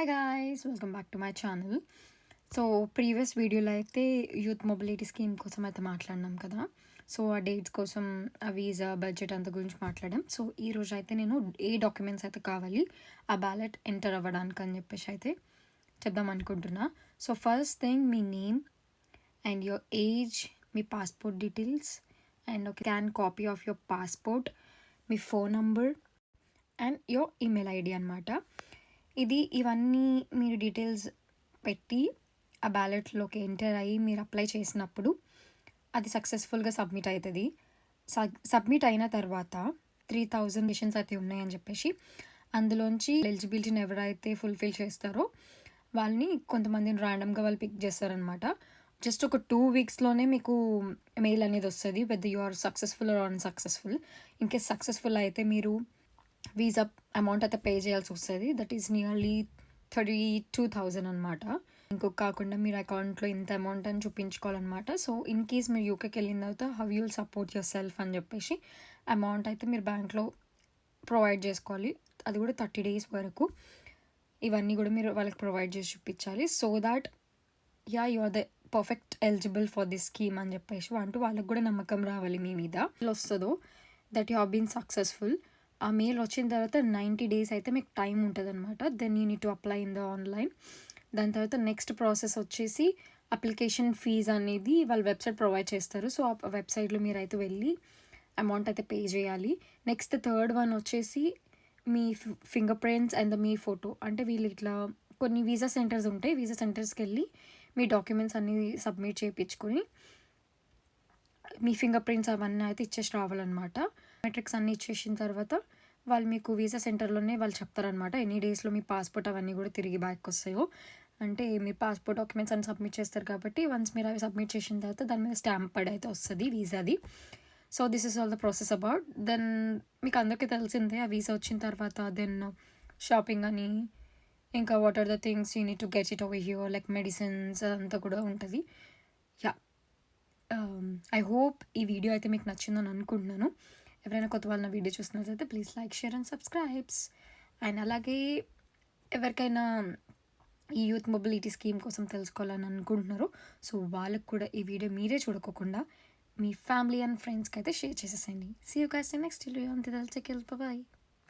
Hi guys, welcome back to my channel. So previous వీడియోలో అయితే youth mobility scheme కోసం అయితే మాట్లాడినాం కదా. సో ఆ డేట్స్ కోసం ఆ వీసా బడ్జెట్ అంత గురించి మాట్లాడాం. సో ఈరోజు అయితే నేను ఏ డాక్యుమెంట్స్ అయితే కావాలి ఆ బ్యాలెట్ ఎంటర్ అవ్వడానికి అని చెప్పేసి అయితే చెప్దాం అనుకుంటున్నా. సో ఫస్ట్ థింగ్ మీ నేమ్ అండ్ యువర్ ఏజ్, మీ పాస్పోర్ట్ డీటెయిల్స్ అండ్ ఒక scan copy of your passport, మీ phone number and your email ID అనమాట. ఇవన్నీ మీరు డీటెయిల్స్ పెట్టి ఆ బ్యాలెట్లోకి ఎంటర్ అయ్యి మీరు అప్లై చేసినప్పుడు అది సక్సెస్ఫుల్గా సబ్మిట్ అవుతుంది. సబ్మిట్ అయిన తర్వాత 3000 మిషన్స్ అయితే ఉన్నాయని చెప్పేసి అందులోంచి ఎలిజిబిలిటీని ఎవరైతే ఫుల్ఫిల్ చేస్తారో వాళ్ళని కొంతమందిని ర్యాండమ్గా వాళ్ళు పిక్ చేస్తారనమాట. జస్ట్ ఒక 2 వీక్స్లోనే మీకు మెయిల్ అనేది వస్తుంది whether you are successful or unsuccessful. In case successful అయితే మీరు వీసా అమౌంట్ అయితే పే చేయాల్సి వస్తుంది. దట్ ఈస్ నియర్లీ 32,000 అనమాట. ఇంకొక కాకుండా మీరు అకౌంట్లో ఇంత అమౌంట్ అని చూపించుకోవాలన్నమాట. సో ఇన్ కేస్ మీరు యూకేకి వెళ్ళిన తర్వాత how you'll support your self అని చెప్పేసి అమౌంట్ అయితే మీరు బ్యాంక్లో ప్రొవైడ్ చేసుకోవాలి. అది కూడా 30 days వరకు. ఇవన్నీ కూడా మీరు వాళ్ళకి ప్రొవైడ్ చేసి చూపించాలి. So that you are the perfect eligible for this scheme అని చెప్పేసి అంటూ వాళ్ళకి కూడా నమ్మకం రావాలి మీ మీద. వస్తుందో that you have been successful. ఆ మెయిల్ వచ్చిన తర్వాత 90 days అయితే మీకు టైం ఉంటుంది అనమాట. Then you need to apply in the online. దాని తర్వాత నెక్స్ట్ ప్రాసెస్ వచ్చేసి అప్లికేషన్ ఫీజ్ అనేది వాళ్ళ వెబ్సైట్ ప్రొవైడ్ చేస్తారు. సో ఆ వెబ్సైట్లో మీరు అయితే వెళ్ళి అమౌంట్ అయితే పే చేయాలి. నెక్స్ట్ థర్డ్ వన్ వచ్చేసి మీ ఫింగర్ ప్రింట్స్ అండ్ మీ ఫోటో. అంటే వీళ్ళు ఇట్లా కొన్ని వీసా సెంటర్స్ ఉంటాయి. వీసా సెంటర్స్కి వెళ్ళి మీ డాక్యుమెంట్స్ అన్నీ సబ్మిట్ చేయించుకొని మీ ఫింగర్ ప్రింట్స్ అవన్నీ అయితే ఇచ్చేసి రావాలన్నమాట. మెట్రిక్స్ అన్నీ ఇచ్చేసిన తర్వాత వాళ్ళు మీకు వీసా సెంటర్లోనే వాళ్ళు చెప్తారనమాట ఎన్ని డేస్లో మీ పాస్పోర్ట్ అవన్నీ కూడా తిరిగి బ్యాక్ వస్తాయో. అంటే మీ పాస్పోర్ట్ డాక్యుమెంట్స్ అన్ని సబ్మిట్ చేస్తారు కాబట్టి వన్స్ మీరు అవి సబ్మిట్ చేసిన తర్వాత దాని మీద స్టాంప్ పడి అయితే వస్తుంది వీసాది. So this is all the process about. Then మీకు అందరికీ తెలిసిందే ఆ వీసా వచ్చిన తర్వాత దెన్ షాపింగ్ అని ఇంకా what are the things you need to get it over here like medicines అదంతా కూడా ఉంటుంది. యా, ఐ హోప్ ఈ వీడియో అయితే మీకు నచ్చిందని అనుకుంటున్నాను. ఎవరైనా కొత్త వాళ్ళ వీడియో చూసినట్లయితే please like, share and subscribes. And అలాగే ఎవరికైనా ఈ యూత్ మొబిలిటీ స్కీమ్ కోసం తెలుసుకోవాలని అనుకుంటున్నారో సో వాళ్ళకు కూడా ఈ వీడియో మీరే చూడకోకుండా మీ ఫ్యామిలీ అండ్ ఫ్రెండ్స్కి అయితే షేర్ చేసేసండి. See you guys next video. అంతే, బాయ్.